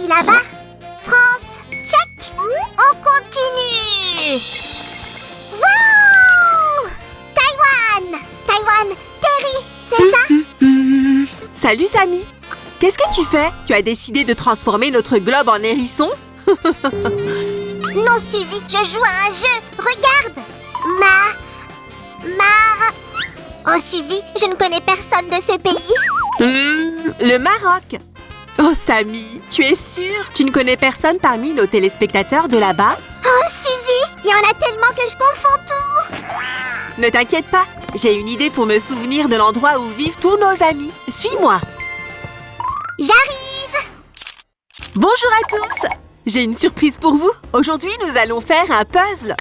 là-bas. France, check. On continue. Wow! Taïwan, Terry, c'est ça? Salut Samy. Qu'est-ce que tu fais? Tu as décidé de transformer notre globe en hérisson? Non, Suzy, je joue à un jeu. Regarde. Oh, Suzy, je ne connais personne de ce pays. Le Maroc. Oh Samy, tu es sûre? Tu ne connais personne parmi nos téléspectateurs de là-bas? Oh, Suzy, il y en a tellement que je confonds tout. Ne t'inquiète pas, j'ai une idée pour me souvenir de l'endroit où vivent tous nos amis. Suis-moi. J'arrive. Bonjour à tous. J'ai une surprise pour vous. Aujourd'hui, nous allons faire un puzzle.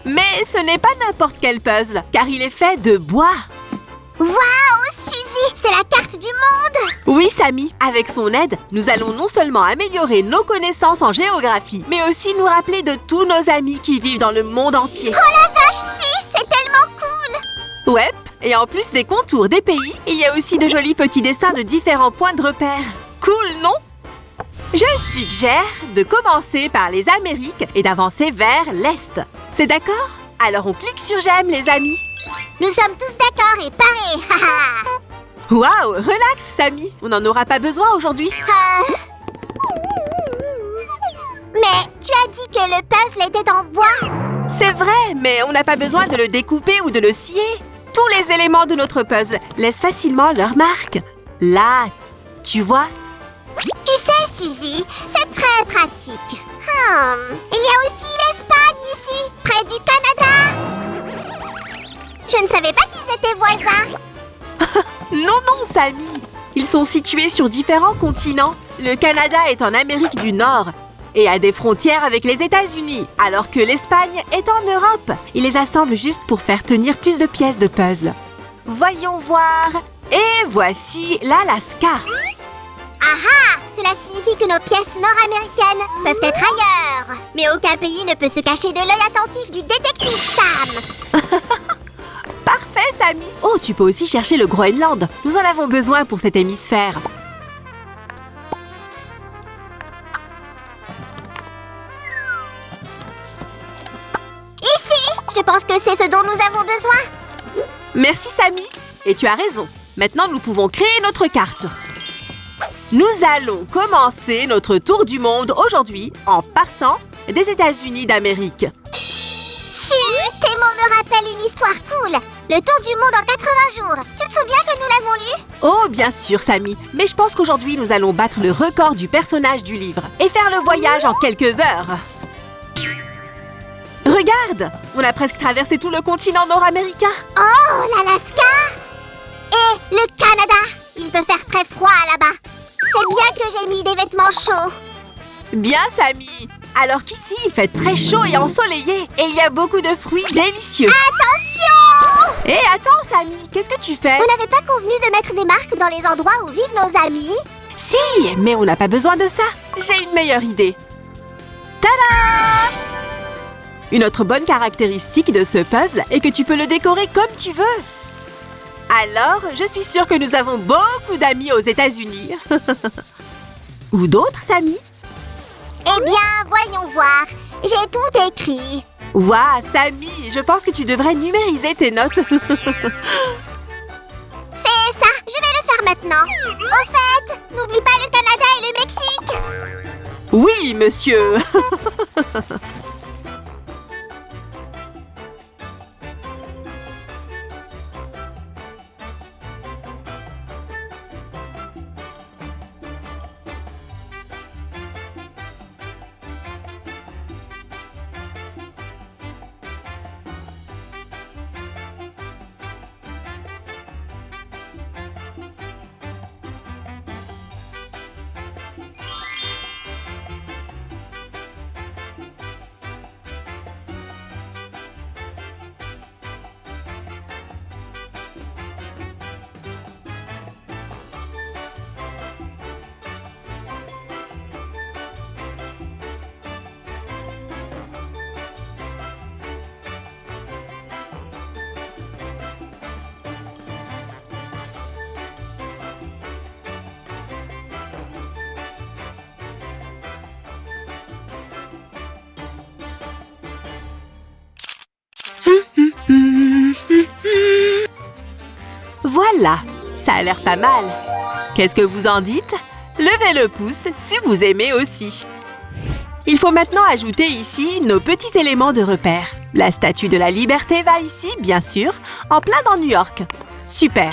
Mais ce n'est pas n'importe quel puzzle, car il est fait de bois. Waouh, Suzy, c'est la carte du monde. Oui, Samy, avec son aide, nous allons non seulement améliorer nos connaissances en géographie, mais aussi nous rappeler de tous nos amis qui vivent dans le monde entier. Oh la vache, Su, c'est tellement cool. Ouais, et en plus des contours des pays, il y a aussi de jolis petits dessins de différents points de repère. Cool, non? Je suggère de commencer par les Amériques et d'avancer vers l'Est. C'est d'accord? Alors on clique sur j'aime, les amis. Nous sommes tous d'accord et parés. Waouh, relax, Samy. On n'en aura pas besoin aujourd'hui. Mais tu as dit que le puzzle était en bois. C'est vrai, mais on n'a pas besoin de le découper ou de le scier. Tous les éléments de notre puzzle laissent facilement leur marque. Là, tu vois? Tu sais, Suzy, c'est très pratique. Il y a aussi l'Espagne ici, près du Canada. Je ne savais pas qu'ils étaient voisins. Non, Samy. Ils sont situés sur différents continents. Le Canada est en Amérique du Nord et a des frontières avec les États-Unis, alors que l'Espagne est en Europe. Ils les assemblent juste pour faire tenir plus de pièces de puzzle. Voyons voir. Et voici l'Alaska. Cela signifie que nos pièces nord-américaines peuvent être ailleurs. Mais aucun pays ne peut se cacher de l'œil attentif du détective Sam. Parfait, Samy. Oh, tu peux aussi chercher le Groenland. Nous en avons besoin pour cet hémisphère. Ici, je pense que c'est ce dont nous avons besoin. Merci, Samy. Et tu as raison. Maintenant, nous pouvons créer notre carte. Nous allons commencer notre tour du monde aujourd'hui en partant des États-Unis d'Amérique. Su, tes mots me rappellent une histoire cool. Le tour du monde en 80 jours. Tu te souviens que nous l'avons lu? Oh, bien sûr, Samy. Mais je pense qu'aujourd'hui, nous allons battre le record du personnage du livre et faire le voyage en quelques heures. Regarde, on a presque traversé tout le continent nord-américain. Oh, l'Alaska et le Canada. Il peut faire très froid là-bas. C'est bien que j'ai mis des vêtements chauds. Bien, Samy. Alors qu'ici, il fait très chaud et ensoleillé. Et il y a beaucoup de fruits délicieux. Attention! Hé, attends, Samy. Qu'est-ce que tu fais? On n'avait pas convenu de mettre des marques dans les endroits où vivent nos amis? Si, mais on n'a pas besoin de ça. J'ai une meilleure idée. Tada! Une autre bonne caractéristique de ce puzzle est que tu peux le décorer comme tu veux. Alors, je suis sûre que nous avons beaucoup d'amis aux États-Unis. Ou d'autres, Samy? Eh bien, voyons voir. J'ai tout écrit. Waouh, Samy, je pense que tu devrais numériser tes notes. C'est ça, je vais le faire maintenant. Au fait, n'oublie pas le Canada et le Mexique. Oui, monsieur. Voilà, ça a l'air pas mal. Qu'est-ce que vous en dites? Levez le pouce si vous aimez aussi. Il faut maintenant ajouter ici nos petits éléments de repère. La Statue de la Liberté va ici, bien sûr, en plein dans New York. Super!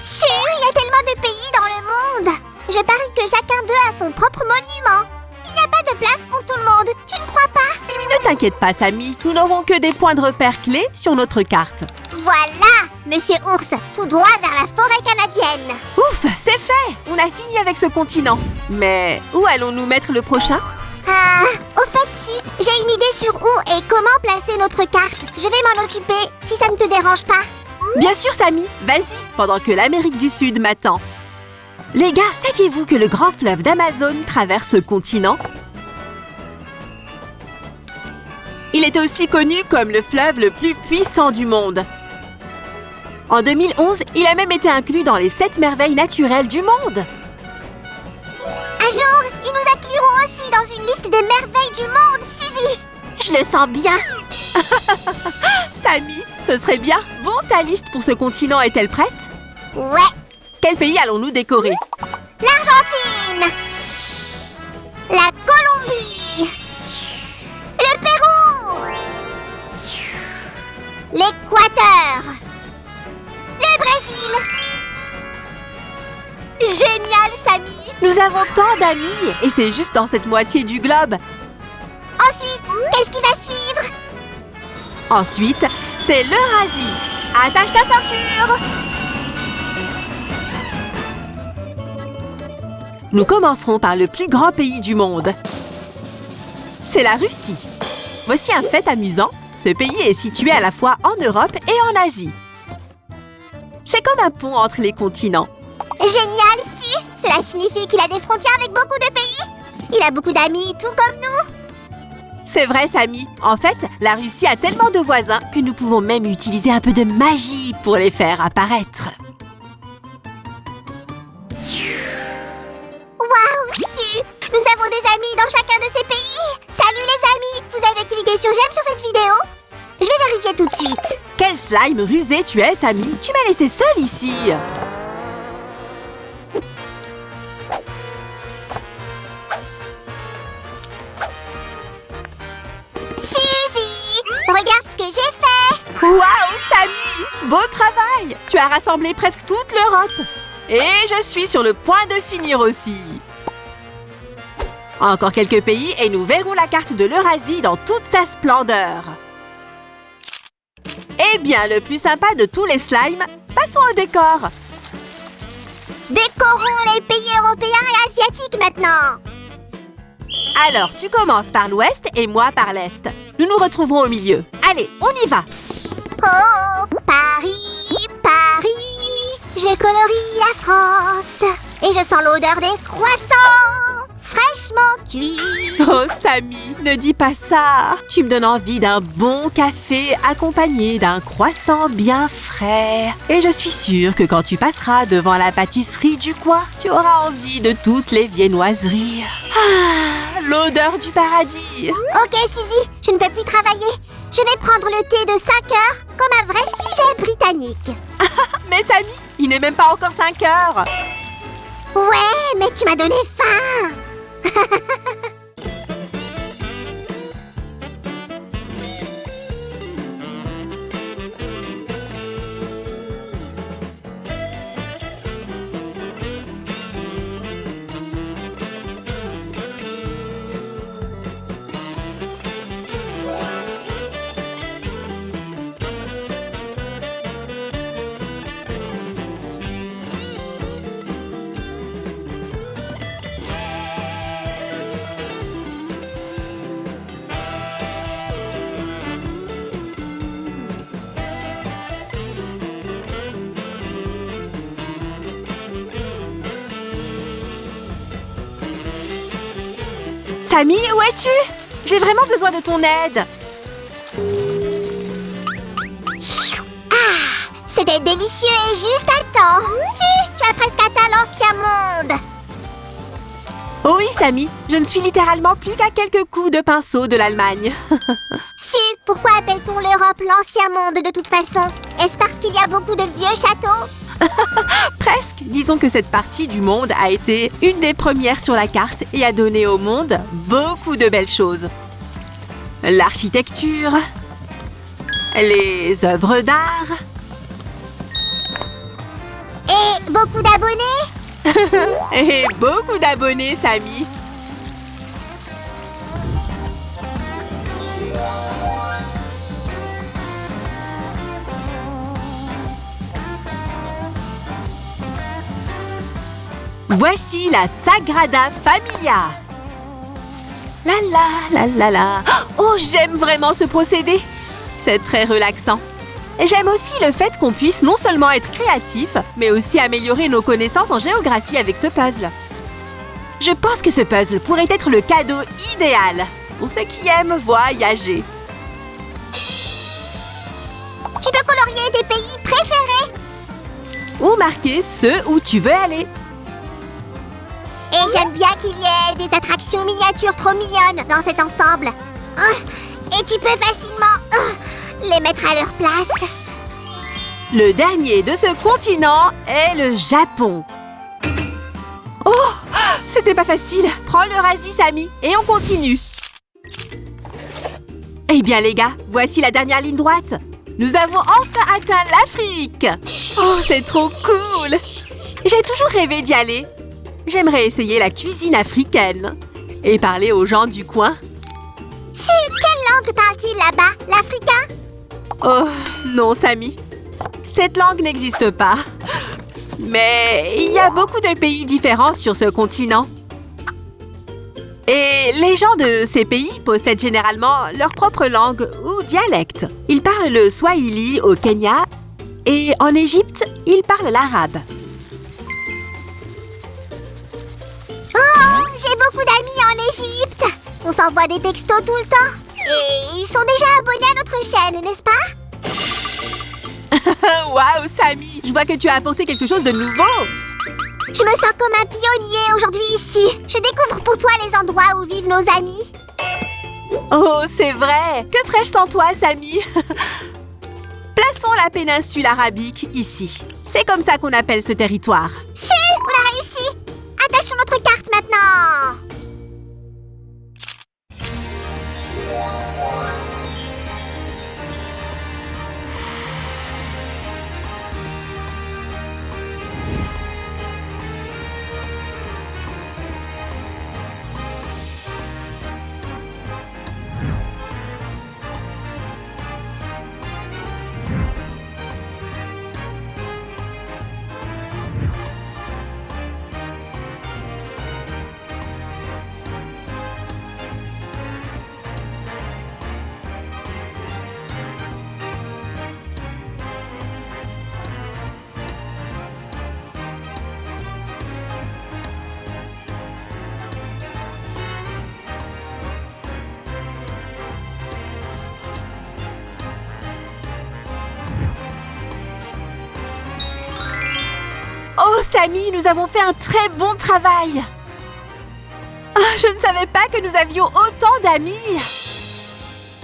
Chut, il y a tellement de pays dans le monde. Je parie que chacun d'eux a son propre monument. Il n'y a pas de place pour tout le monde, tu ne crois pas? Ne t'inquiète pas, Sammy, nous n'aurons que des points de repère clés sur notre carte. Voilà, Monsieur Ours, tout droit vers la forêt canadienne. Ouf, c'est fait! On a fini avec ce continent. Mais où allons-nous mettre le prochain? Ah, au fait, Su, j'ai une idée sur où et comment placer notre carte. Je vais m'en occuper, si ça ne te dérange pas. Bien sûr, Sammy, vas-y, pendant que l'Amérique du Sud m'attend. Les gars, saviez-vous que le grand fleuve d'Amazon traverse ce continent? Il est aussi connu comme le fleuve le plus puissant du monde. En 2011, il a même été inclus dans les 7 merveilles naturelles du monde. Un jour, ils nous incluront aussi dans une liste des merveilles du monde, Suzy. Je le sens bien. Sammy, ce serait bien. Bon, ta liste pour ce continent est-elle prête? Ouais. Quel pays allons-nous décorer? L'Argentine. La Colombie. Le Pérou. L'Équateur. Le Brésil. Génial, Sammy! Nous avons tant d'amis et c'est juste dans cette moitié du globe. Ensuite, qu'est-ce qui va suivre? Ensuite, c'est l'Eurasie. Attache ta ceinture! Nous commencerons par le plus grand pays du monde. C'est la Russie. Voici un fait amusant. Ce pays est situé à la fois en Europe et en Asie. C'est comme un pont entre les continents. Génial, Su! Cela signifie qu'il a des frontières avec beaucoup de pays. Il a beaucoup d'amis, tout comme nous. C'est vrai, Sammy. En fait, la Russie a tellement de voisins que nous pouvons même utiliser un peu de magie pour les faire apparaître. Waouh, Su! Nous avons des amis dans chacun de ces pays. Salut les amis! Vous avez cliqué sur j'aime sur cette vidéo? Je vais vérifier tout de suite. Quel slime rusé tu es, Sammy! Tu m'as laissé seule ici. Suzy! Regarde ce que j'ai fait! Waouh, Sammy! Beau travail! Tu as rassemblé presque toute l'Europe. Et je suis sur le point de finir aussi. Encore quelques pays et nous verrons la carte de l'Eurasie dans toute sa splendeur. Eh bien, le plus sympa de tous les slimes, passons au décor. Décorons les pays européens et asiatiques maintenant! Alors, tu commences par l'ouest et moi par l'est. Nous nous retrouverons au milieu. Allez, on y va! Oh, Paris, Paris! J'ai colori la France et je sens l'odeur des croissants fraîchement cuits. Oh, Sammy, ne dis pas ça! Tu me donnes envie d'un bon café accompagné d'un croissant bien frais. Et je suis sûre que quand tu passeras devant la pâtisserie du coin, tu auras envie de toutes les viennoiseries. Ah, l'odeur du paradis! Ok, Suzy, je ne peux plus travailler. Je vais prendre le thé de 5 heures comme un vrai sujet britannique. Mais Sammy, il n'est même pas encore 5 heures! Ouais, mais tu m'as donné faim. Sammy, où es-tu? J'ai vraiment besoin de ton aide. Ah, c'était délicieux et juste à temps. Tu as presque atteint l'ancien monde. Oh oui, Sammy, je ne suis littéralement plus qu'à quelques coups de pinceau de l'Allemagne. Pour Pourquoi appelle-t-on l'Europe l'ancien monde de toute façon? Est-ce parce qu'il y a beaucoup de vieux châteaux? Presque. Disons que cette partie du monde a été une des premières sur la carte et a donné au monde beaucoup de belles choses. L'architecture, les œuvres d'art. Et beaucoup d'abonnés? Et beaucoup d'abonnés, Samy. Voici la Sagrada Familia. La la la la la. Oh, j'aime vraiment ce procédé. C'est très relaxant. J'aime aussi le fait qu'on puisse non seulement être créatif, mais aussi améliorer nos connaissances en géographie avec ce puzzle. Je pense que ce puzzle pourrait être le cadeau idéal pour ceux qui aiment voyager. Tu peux colorier tes pays préférés? Ou marquer ceux où tu veux aller. Et j'aime bien qu'il y ait des attractions miniatures trop mignonnes dans cet ensemble. Et tu peux facilement les mettre à leur place. Le dernier de ce continent est le Japon. Oh, c'était pas facile. Prends l'Eurasie, Samy, et on continue. Eh bien, les gars, voici la dernière ligne droite. Nous avons enfin atteint l'Afrique. Oh, c'est trop cool. J'ai toujours rêvé d'y aller. J'aimerais essayer la cuisine africaine et parler aux gens du coin. Quelle langue parle-t-il là-bas? L'africain? Oh, non, Samy. Cette langue n'existe pas. Mais il y a beaucoup de pays différents sur ce continent. Et les gens de ces pays possèdent généralement leur propre langue ou dialecte. Ils parlent le swahili au Kenya et en Égypte, ils parlent l'arabe. Oh, j'ai beaucoup d'amis en Égypte. On s'envoie des textos tout le temps. Et ils sont déjà abonnés à notre chaîne, n'est-ce pas? Waouh, Samy! Je vois que tu as apporté quelque chose de nouveau. Je me sens comme un pionnier aujourd'hui ici. Je découvre pour toi les endroits où vivent nos amis. Oh, c'est vrai! Que ferais-je sans toi, Samy? Plaçons la péninsule arabique ici. C'est comme ça qu'on appelle ce territoire. On a réussi. Attachons notre carte maintenant. Oh, Samy, nous avons fait un très bon travail. Oh, je ne savais pas que nous avions autant d'amis.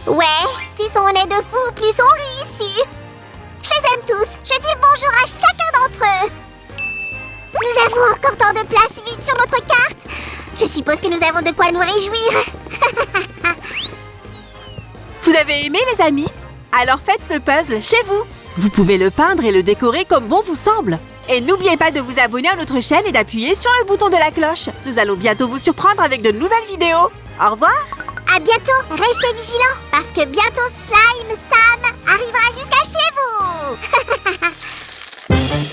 Ouais, plus on est de fous, plus on rit ici. Je les aime tous. Je dis bonjour à chacun d'entre eux. Nous avons encore tant de place vide sur notre carte. Je suppose que nous avons de quoi nous réjouir. Vous avez aimé, les amis? Alors faites ce puzzle chez vous. Vous pouvez le peindre et le décorer comme bon vous semble. Et n'oubliez pas de vous abonner à notre chaîne et d'appuyer sur le bouton de la cloche. Nous allons bientôt vous surprendre avec de nouvelles vidéos. Au revoir! À bientôt. Restez vigilants parce que bientôt Slime Sam arrivera jusqu'à chez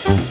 vous.